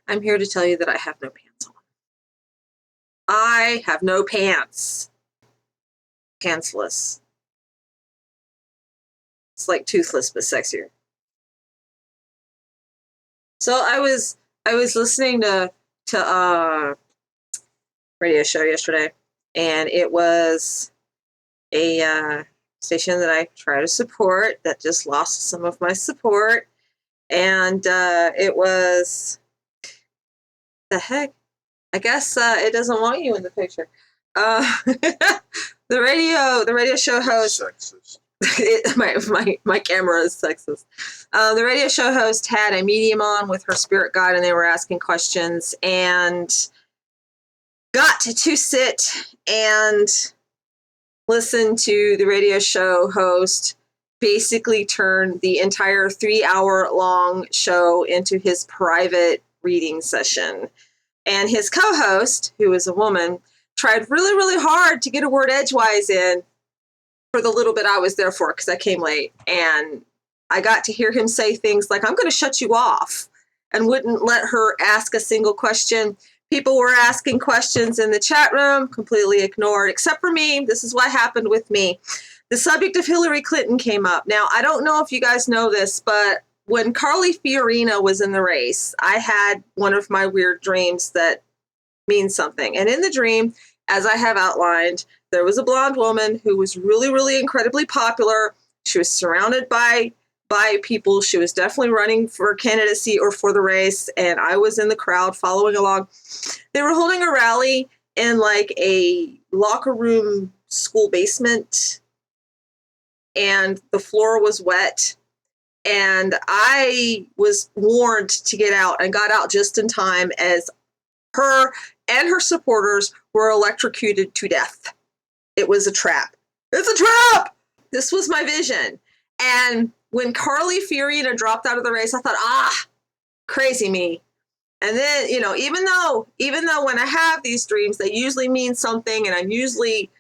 I'm here to tell you that I have no pants on. I have no pants. Pantsless. It's like toothless but sexier. So I was listening to radio show yesterday, and it was a station that I try to support that just lost some of my support, and it was the heck. I guess it doesn't want you in the picture. The radio show host. Sexist. My camera is sexist. The radio show host had a medium on with her spirit guide, and they were asking questions, and got to sit and listen to the radio show host basically turn the entire 3-hour-long show into his private reading session. And his co-host, who is a woman, tried really, really hard to get a word edgewise in for the little bit I was there for, because I came late. And I got to hear him say things like, I'm going to shut you off, and wouldn't let her ask a single question. People were asking questions in the chat room, completely ignored, except for me. This is what happened with me. The subject of Hillary Clinton came up. Now, I don't know if you guys know this, but when Carly Fiorina was in the race, I had one of my weird dreams that means something. And in the dream, as I have outlined, there was a blonde woman who was really, really incredibly popular. She was surrounded by people. She was definitely running for candidacy or for the race, and I was in the crowd following along. They were holding a rally in like a locker room school basement, and the floor was wet, and I was warned to get out, and got out just in time as her and her supporters were electrocuted to death. It was a trap. It's a trap! This was my vision. And when Carly Fiorina dropped out of the race, I thought, crazy me. And then, even though when I have these dreams, they usually mean something, and I'm usually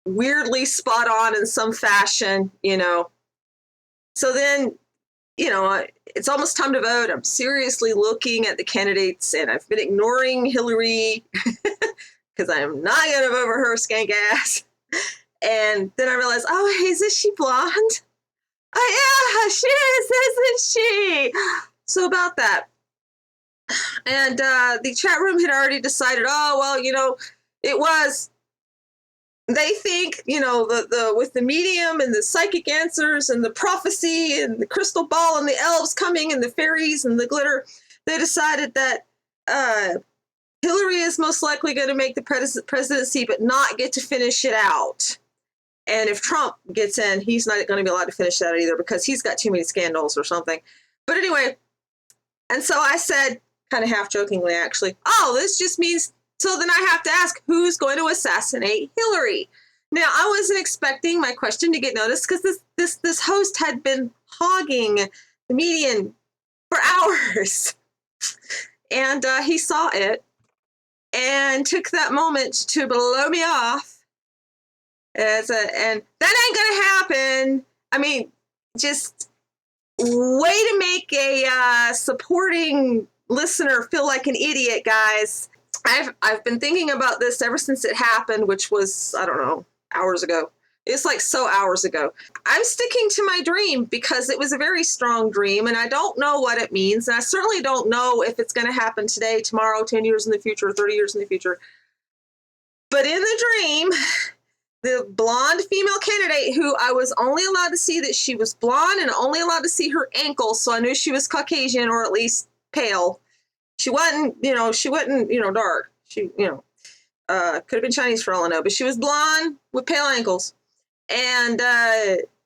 weirdly spot on in some fashion, So then, it's almost time to vote. I'm seriously looking at the candidates, and I've been ignoring Hillary because I'm not going to vote for her skank ass. And then I realized, isn't she blonde? Oh, yeah, she is, isn't she? So about that. And the chat room had already decided, it was, they think, the with the medium and the psychic answers and the prophecy and the crystal ball and the elves coming and the fairies and the glitter, they decided that Hillary is most likely going to make the presidency but not get to finish it out. And if Trump gets in, he's not going to be allowed to finish that either, because he's got too many scandals or something. But anyway, and so I said, kind of half jokingly actually, this just means, so then I have to ask, who's going to assassinate Hillary? Now, I wasn't expecting my question to get noticed, because this host had been hogging the median for hours. And he saw it and took that moment to blow me off. And that ain't gonna happen. I mean, just way to make a supporting listener feel like an idiot, guys. I've been thinking about this ever since it happened, which was, I don't know, hours ago. It's like so hours ago. I'm sticking to my dream because it was a very strong dream, and I don't know what it means, and I certainly don't know if it's going to happen today, tomorrow, 10 years in the future, 30 years in the future. But in the dream, the blonde female candidate, who I was only allowed to see that she was blonde and only allowed to see her ankles, so I knew she was Caucasian or at least pale. She wasn't, dark. She, could have been Chinese for all I know, but she was blonde with pale ankles. And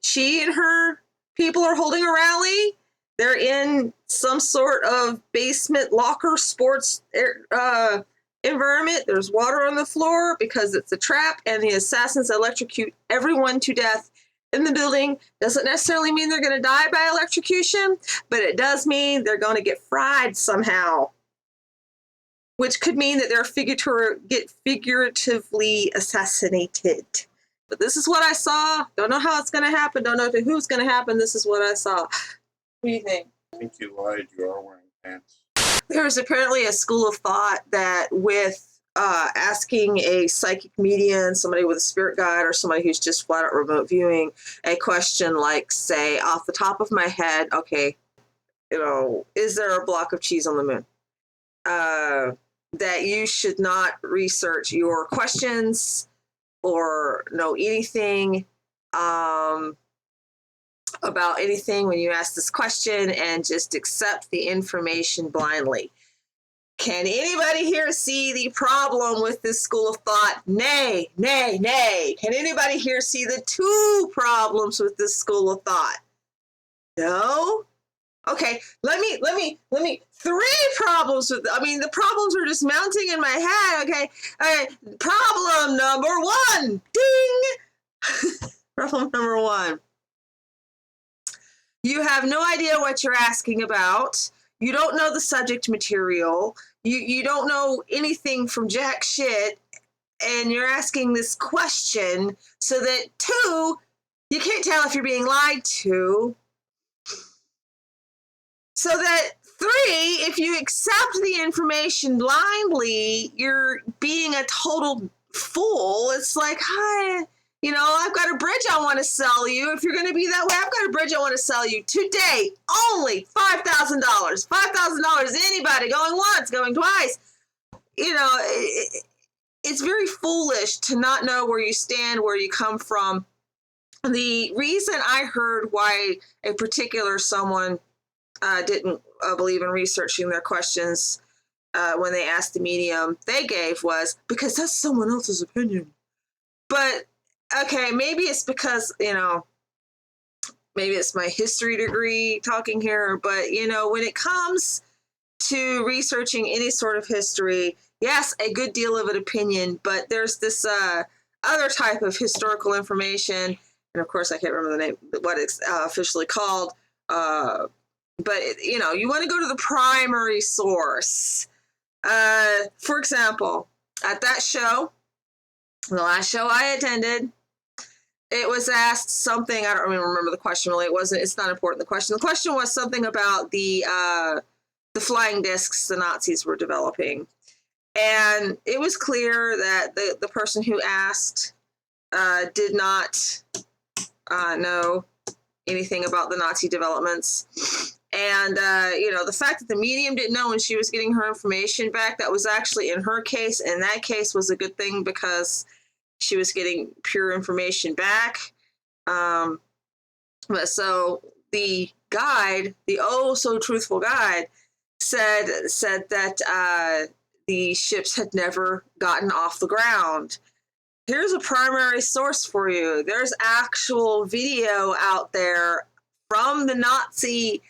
she and her people are holding a rally. They're in some sort of basement locker sports environment. There's water on the floor because it's a trap, and the assassins electrocute everyone to death in the building. Doesn't necessarily mean they're going to die by electrocution, but it does mean they're going to get fried somehow, which could mean that they're get figuratively assassinated. But this is what I saw. Don't know how it's going to happen. Don't know to who's going to happen. This is what I saw. What do you think? I think you lied. You are wearing pants. There's apparently a school of thought that with asking a psychic medium, somebody with a spirit guide, or somebody who's just flat out remote viewing, a question like, say, off the top of my head, okay, is there a block of cheese on the moon? That you should not research your questions or know anything about anything when you ask this question, and just accept the information blindly. Can anybody here see the problem with this school of thought? Nay, nay, nay. Can anybody here see the two problems with this school of thought? No? Okay, let me, three problems with, the problems are just mounting in my head, okay? All right, problem number one, ding! Problem number one. You have no idea what you're asking about. You don't know the subject material. You don't know anything from jack shit, and you're asking this question so that, two, you can't tell if you're being lied to. So that, three, if you accept the information blindly, you're being a total fool. It's like, hi, I've got a bridge I want to sell you. If you're going to be that way, I've got a bridge I want to sell you today. Only $5,000. $5,000. Anybody going once, going twice. It's very foolish to not know where you stand, where you come from. The reason I heard why a particular someone didn't believe in researching their questions when they asked the medium they gave was because that's someone else's opinion. But, okay, maybe it's because, maybe it's my history degree talking here, but, when it comes to researching any sort of history, yes, a good deal of an opinion, but there's this other type of historical information, and of course I can't remember the name, what it's officially called, but, you want to go to the primary source. For example, at that show, the last show I attended, it was asked something, I don't even remember the question really, it's not important, the question. The question was something about the flying discs the Nazis were developing. And it was clear that the person who asked did not know anything about the Nazi developments. And, the fact that the medium didn't know when she was getting her information back, that was actually, in her case, in that case, was a good thing because she was getting pure information back. But so the guide, the oh so truthful guide, said that the ships had never gotten off the ground. Here's a primary source for you. There's actual video out there from the Nazi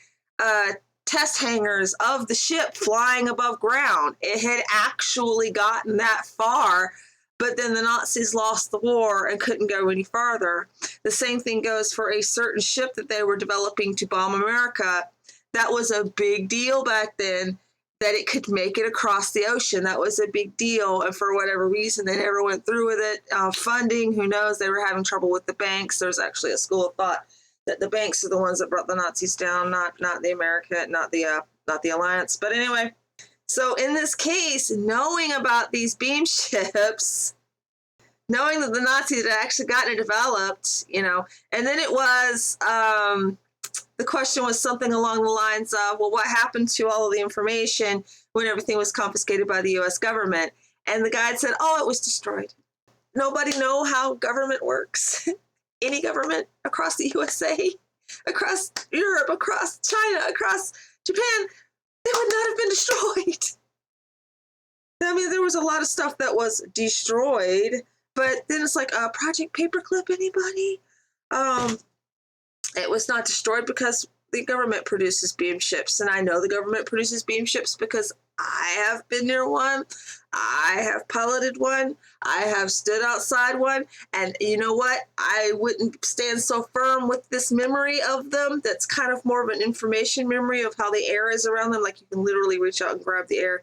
test hangars of the ship flying above ground. It had actually gotten that far, but then the Nazis lost the war and couldn't go any farther. The same thing goes for a certain ship that they were developing to bomb America. That was a big deal back then, that it could make it across the ocean. That was a big deal, and for whatever reason, they never went through with it. Funding, who knows? They were having trouble with the banks. There's actually a school of thought that the banks are the ones that brought the Nazis down, not the America, not the Alliance. But anyway, so in this case, knowing about these beam ships, knowing that the Nazis had actually gotten it developed, and then it was, the question was something along the lines of, well, what happened to all of the information when everything was confiscated by the U.S. government? And the guide said, oh, it was destroyed. Nobody know how government works. Any government across the USA, across Europe, across China, across Japan, they would not have been destroyed. There was a lot of stuff that was destroyed, but then it's like, Project Paperclip, anybody? It was not destroyed because the government produces beam ships, and I know the government produces beam ships because I have been near one, I have piloted one, I have stood outside one, and you know what? I wouldn't stand so firm with this memory of them. That's kind of more of an information memory of how the air is around them, like you can literally reach out and grab the air.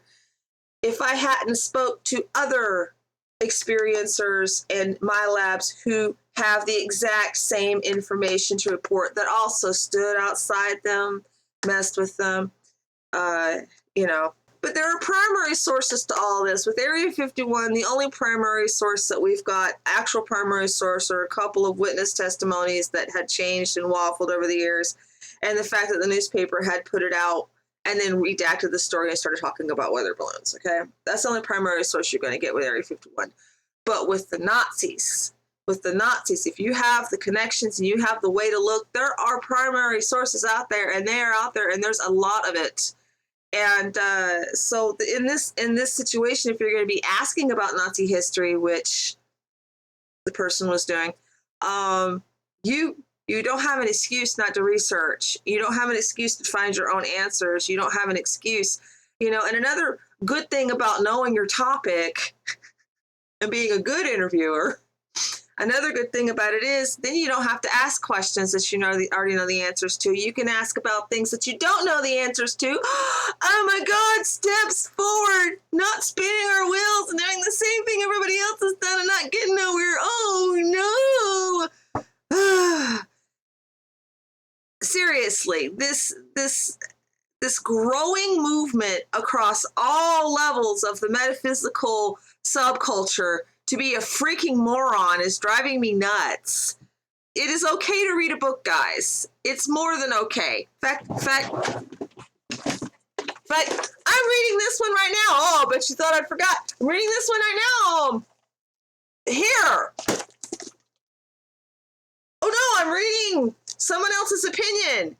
If I hadn't spoke to other experiencers in my labs who have the exact same information to report, that also stood outside them, messed with them, But there are primary sources to all this. With Area 51, the only primary source that we've got, actual primary source, are a couple of witness testimonies that had changed and waffled over the years, and the fact that the newspaper had put it out and then redacted the story and started talking about weather balloons, okay? That's the only primary source you're going to get with Area 51. But with the Nazis, if you have the connections and you have the way to look, there are primary sources out there, and they are out there, and there's a lot of it. And so in this situation, if you're going to be asking about Nazi history, which the person was doing, you don't have an excuse not to research. You don't have an excuse to find your own answers. You don't have an excuse, And another good thing about knowing your topic and being a good interviewer, another good thing about it is then you don't have to ask questions that already know the answers to. You can ask about things that you don't know the answers to. Oh my God, steps forward, not spinning our wheels and doing the same thing everybody else has done and not getting nowhere. Oh no. Seriously, this growing movement across all levels of the metaphysical subculture to be a freaking moron is driving me nuts. It is okay to read a book, guys. It's more than okay. In fact, I'm reading this one right now. Oh, I bet you thought I forgot. I'm reading this one right now. Here. Oh no, I'm reading someone else's opinion.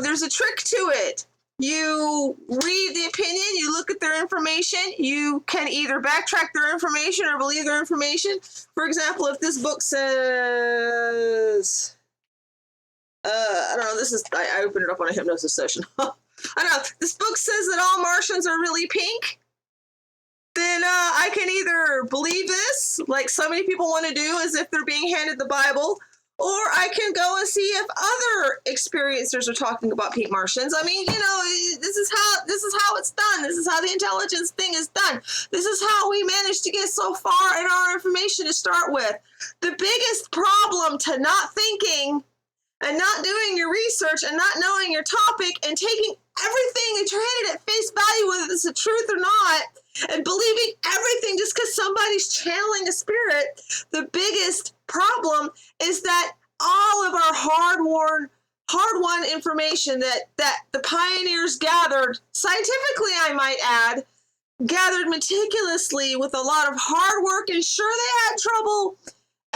There's a trick to it. You read the opinion, you look at their information, you can either backtrack their information or believe their information. For example, if this book says, I don't know, I opened it up on a hypnosis session. I don't know, this book says that all Martians are really pink, then I can either believe this, like so many people want to do as if they're being handed the Bible, or I can go and see if other experiencers are talking about pink Martians. I mean, this is how it's done. This is how the intelligence thing is done. This is how we managed to get so far in our information to start with. The biggest problem to not thinking and not doing your research and not knowing your topic and taking everything that you're handed at face value, whether it's the truth or not, and believing everything just because somebody's channeling a spirit, the biggest problem is that all of our hard-won information that the pioneers gathered, scientifically I might add, gathered meticulously with a lot of hard work, and sure they had trouble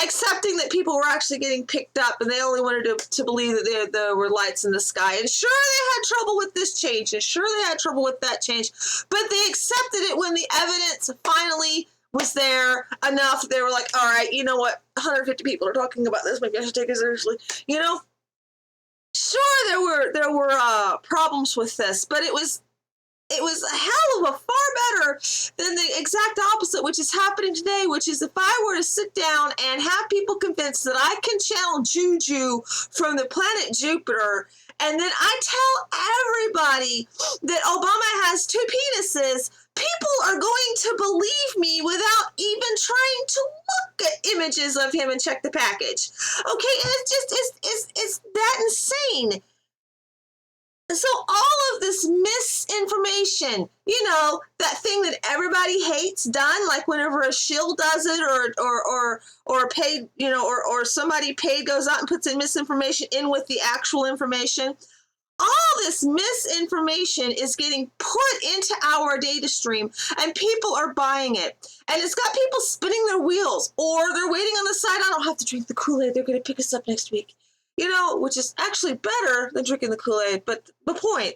accepting that people were actually getting picked up and they only wanted to believe that there were lights in the sky. And sure they had trouble with this change, and sure they had trouble with that change, but they accepted it when the evidence finally was there enough. They were like, all right, you know what? 150 people are talking about this. Maybe I should take it seriously. Sure there were problems with this, but it was a hell of a far better than the exact opposite, which is happening today, which is if I were to sit down and have people convinced that I can channel juju from the planet Jupiter, and then I tell everybody that Obama has 2 penises, people are going to believe me without even trying to look at images of him and check the package. Okay, and it's that insane. So all of this misinformation, that thing that everybody hates done, like whenever a shill does it, or paid, or somebody paid goes out and puts in misinformation in with the actual information. All this misinformation is getting put into our data stream, and people are buying it. And it's got people spinning their wheels, or they're waiting on the side. I don't have to drink the Kool-Aid. They're going to pick us up next week. Which is actually better than drinking the Kool-Aid, but my point.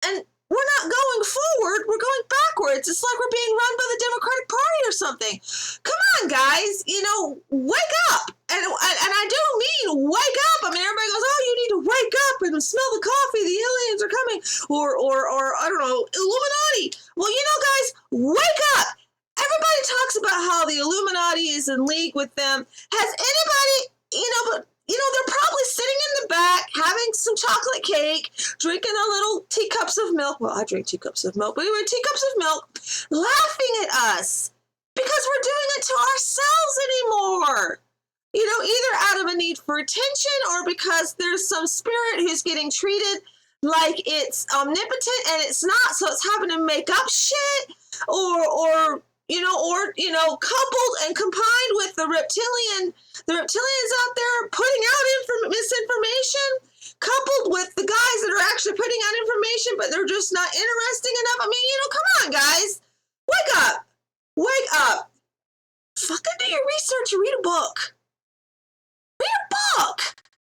And we're not going forward, we're going backwards. It's like we're being run by the Democratic Party or something. Come on, guys, wake up. And I do mean wake up. I mean, everybody goes, oh, you need to wake up and smell the coffee, the aliens are coming, or I don't know, Illuminati. Well, guys, wake up. Everybody talks about how the Illuminati is in league with them. Has anybody, they're probably sitting in the back, having some chocolate cake, drinking a little teacups of milk. Well, I drink teacups of milk, but anyway, teacups of milk, laughing at us because we're doing it to ourselves anymore. Either out of a need for attention or because there's some spirit who's getting treated like it's omnipotent and it's not, so it's having to make up shit, or coupled and combined with the reptilians out there putting out misinformation, coupled with the guys that are actually putting out information, but they're just not interesting enough. I mean, come on, guys, wake up, fucking do your research, read a book.